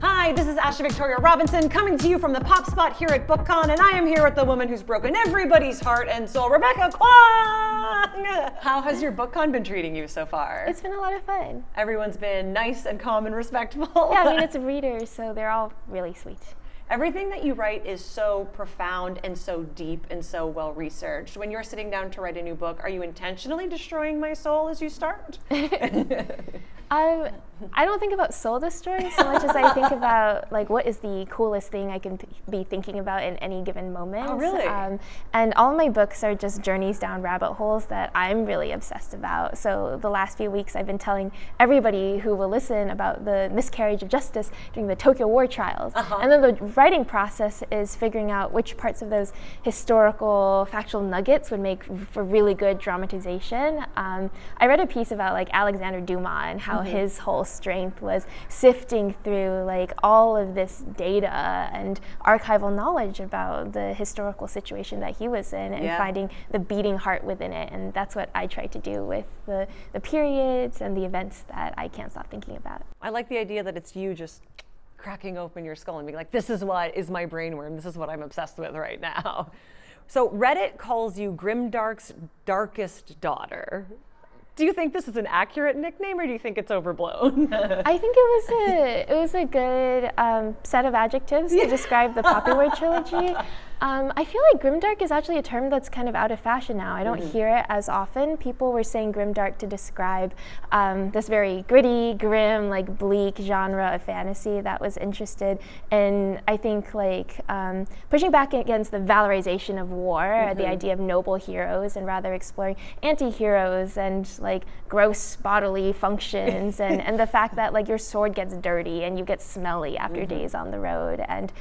Hi, this is Ashley Victoria Robinson coming to you from the Pop Spot here at BookCon, and I am here with the woman who's broken everybody's heart and soul, Rebecca Kwong! How has your BookCon been treating you so far? It's been a lot of fun. Everyone's been nice and calm and respectful. Yeah, I mean, it's readers, so they're all really sweet. Everything that you write is so profound and so deep and so well researched. When you're sitting down to write a new book, are you intentionally destroying my soul as you start? I don't think about soul destroying so much as I think about like what is the coolest thing I can be thinking about in any given moment. Oh, really? And all of my books are just journeys down rabbit holes that I'm really obsessed about. So the last few weeks I've been telling everybody who will listen about the miscarriage of justice during the Tokyo War trials. And then the writing process is figuring out which parts of those historical factual nuggets would make for really good dramatization. I read a piece about like Alexander Dumas and how his whole strength was sifting through like all of this data and archival knowledge about the historical situation that he was in and finding the beating heart within it. And that's what I try to do with the periods and the events that I can't stop thinking about. I like the idea that it's you just cracking open your skull and being like, this is what is my brainworm, this is what I'm obsessed with right now. So Reddit calls you Grimdark's darkest daughter. Do you think this is an accurate nickname, or do you think it's overblown? I think it was a good set of adjectives to describe the Popverse trilogy. I feel like grimdark is actually a term that's kind of out of fashion now. I don't hear it as often. People were saying grimdark to describe this very gritty, grim, like bleak genre of fantasy that was interested in, I think, like pushing back against the valorization of war, the idea of noble heroes, and rather exploring anti-heroes and like gross bodily functions and the fact that like your sword gets dirty and you get smelly after days on the road, and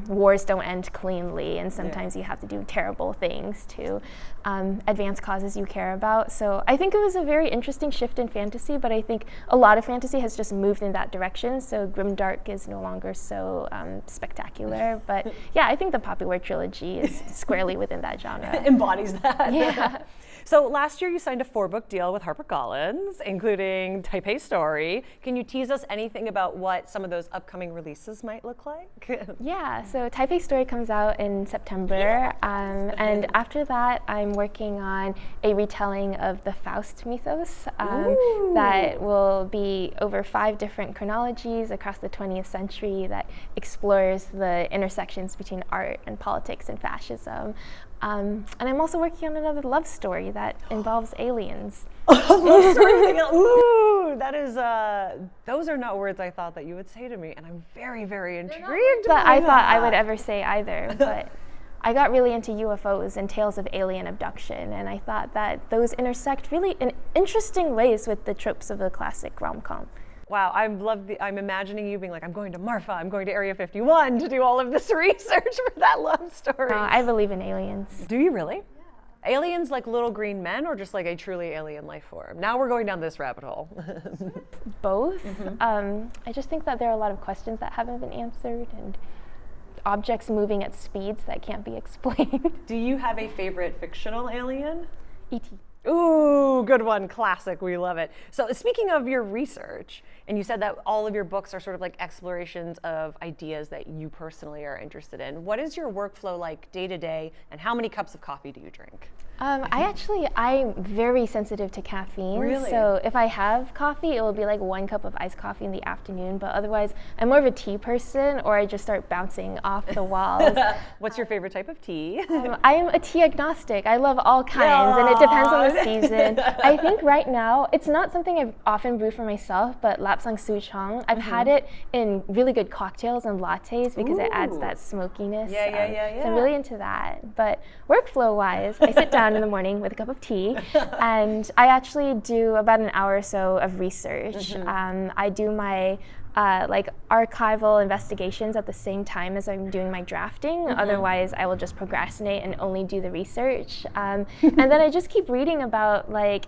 wars don't end cleanly. And sometimes you have to do terrible things to advance causes you care about. So I think it was a very interesting shift in fantasy, but I think a lot of fantasy has just moved in that direction. So grimdark is no longer so spectacular. But yeah, I think the Popverse trilogy is squarely within that genre. It embodies that. Yeah. So last year you signed a 4-book deal with HarperCollins, including Taipei Story. Can you tease us anything about what some of those upcoming releases might look like? Yeah, so Taipei Story comes out in September, and after that I'm working on a retelling of the Faust mythos that will be over 5 different chronologies across the 20th century that explores the intersections between art and politics and fascism. And I'm also working on another love story that involves aliens. Love story? Ooh, that is, those are not words I thought that you would say to me, and I'm very, very intrigued. That I thought I would ever say either, but I got really into UFOs and tales of alien abduction, and I thought that those intersect really in interesting ways with the tropes of the classic rom-com. Wow, I'm imagining you being like, I'm going to Marfa, I'm going to Area 51 to do all of this research for that love story. I believe in aliens. Do you really? Yeah. Aliens like little green men, or just like a truly alien life form? Now we're going down this rabbit hole. Both. I just think that there are a lot of questions that haven't been answered, and objects moving at speeds that can't be explained. Do you have a favorite fictional alien? E.T. Ooh, good one, classic, we love it. So speaking of your research, and you said that all of your books are sort of like explorations of ideas that you personally are interested in. What is your workflow like day to day, and how many cups of coffee do you drink? I'm very sensitive to caffeine. Really? So if I have coffee, it will be like 1 cup of iced coffee in the afternoon, but otherwise I'm more of a tea person, or I just start bouncing off the walls. What's your favorite type of tea? I'm a tea agnostic. I love all kinds, and it depends on the season. I think right now, it's not something I've often brewed for myself, but lapsang souchong, I've had it in really good cocktails and lattes because it adds that smokiness. Yeah. So I'm really into that. But workflow-wise, I sit down in the morning with a cup of tea, and I actually do about an hour or so of research. I do my like archival investigations at the same time as I'm doing my drafting. Otherwise, I will just procrastinate and only do the research. And then I just keep reading about like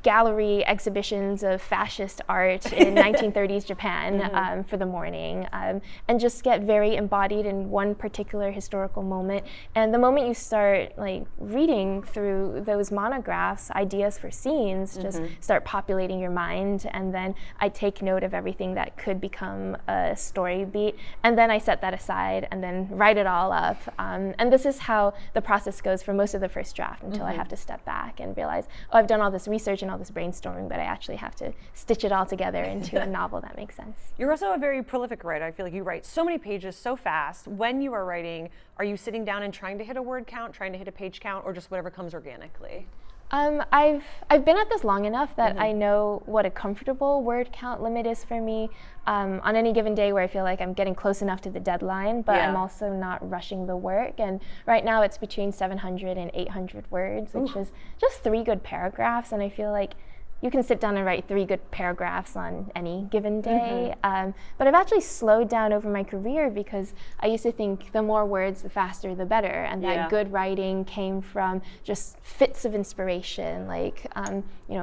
gallery exhibitions of fascist art in 1930s Japan for the morning, and just get very embodied in one particular historical moment. And the moment you start like reading through those monographs, ideas for scenes just start populating your mind, and then I take note of everything that could become a story beat, and then I set that aside and then write it all up. And this is how the process goes for most of the first draft until I have to step back and realize, oh, I've done all this research and all this brainstorming, but I actually have to stitch it all together into a novel that makes sense. You're also a very prolific writer. I feel like you write so many pages so fast. When you are writing, are you sitting down and trying to hit a word count, trying to hit a page count, or just whatever comes organically? I've been at this long enough that I know what a comfortable word count limit is for me on any given day where I feel like I'm getting close enough to the deadline, but I'm also not rushing the work. And right now it's between 700 and 800 words, which is just 3 good paragraphs. And I feel like you can sit down and write 3 good paragraphs on any given day. But I've actually slowed down over my career because I used to think the more words, the faster, the better. And that good writing came from just fits of inspiration, like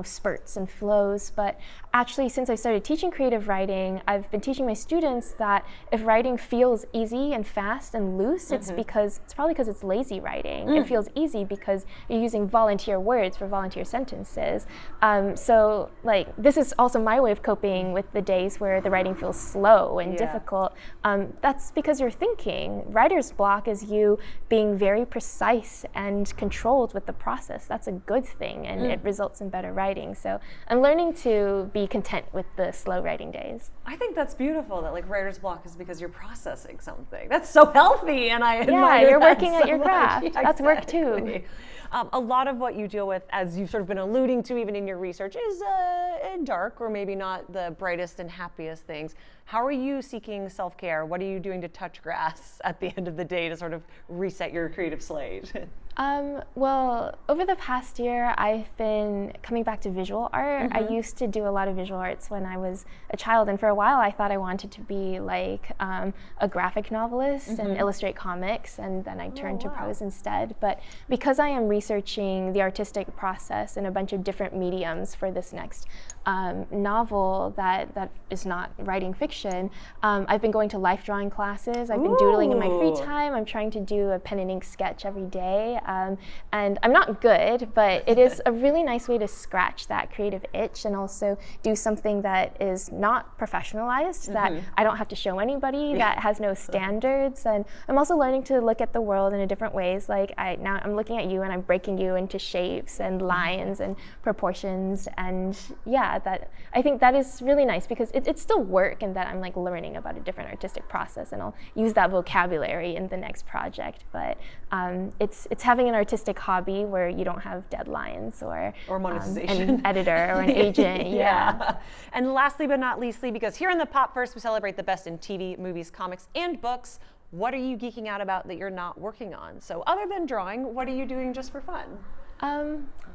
spurts and flows. But actually, since I started teaching creative writing, I've been teaching my students that if writing feels easy and fast and loose, it's probably because it's lazy writing. It feels easy because you're using volunteer words for volunteer sentences. So like this is also my way of coping with the days where the writing feels slow and difficult. That's because you're thinking. Writer's block is you being very precise and controlled with the process. That's a good thing, and it results in better writing. So I'm learning to be content with the slow writing days. I think that's beautiful that like writer's block is because you're processing something. That's so healthy, and I admire you're that working so at your craft. much. That's work too. A lot of what you deal with, as you've sort of been alluding to even in your research, is dark or maybe not the brightest and happiest things. How are you seeking self-care? What are you doing to touch grass at the end of the day to sort of reset your creative slate? Well, over the past year, I've been coming back to visual art. I used to do a lot of visual arts when I was a child, and for a while I thought I wanted to be like a graphic novelist and illustrate comics, and then I turned to prose instead. But because I am researching the artistic process in a bunch of different mediums for this next novel that is not writing fiction, I've been going to life drawing classes. I've been doodling in my free time. I'm trying to do a pen and ink sketch every day. And I'm not good, but it is a really nice way to scratch that creative itch and also do something that is not professionalized, that I don't have to show anybody, that has no standards. And I'm also learning to look at the world in a different ways. Like now I'm looking at you and I'm breaking you into shapes and lines and proportions. And that I think that is really nice because it's still work, and that I'm like learning about a different artistic process, and I'll use that vocabulary in the next project. But it's having an artistic hobby where you don't have deadlines or monetization, an editor or an agent. And lastly but not leastly, because here in the Popverse we celebrate the best in TV, movies, comics, and books, what are you geeking out about that you're not working on? So other than drawing, what are you doing just for fun?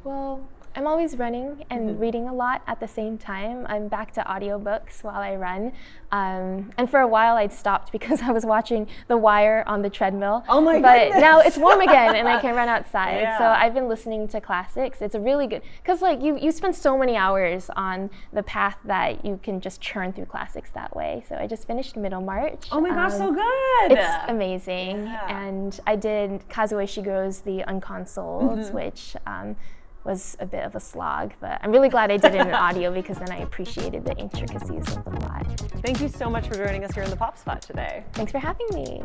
Well, I'm always running and reading a lot at the same time. I'm back to audiobooks while I run. And for a while I'd stopped because I was watching The Wire on the treadmill. Oh my But goodness. now it's warm again and I can run outside. So I've been listening to classics. It's a really good, because like you spend so many hours on the path that you can just churn through classics that way. So I just finished Middlemarch. Oh my gosh, so good. It's amazing. And I did Kazuo Ishigro's The Unconsoled, which was a bit of a slog, but I'm really glad I did it in audio because then I appreciated the intricacies of the plot. Thank you so much for joining us here in the Pop Spot today. Thanks for having me.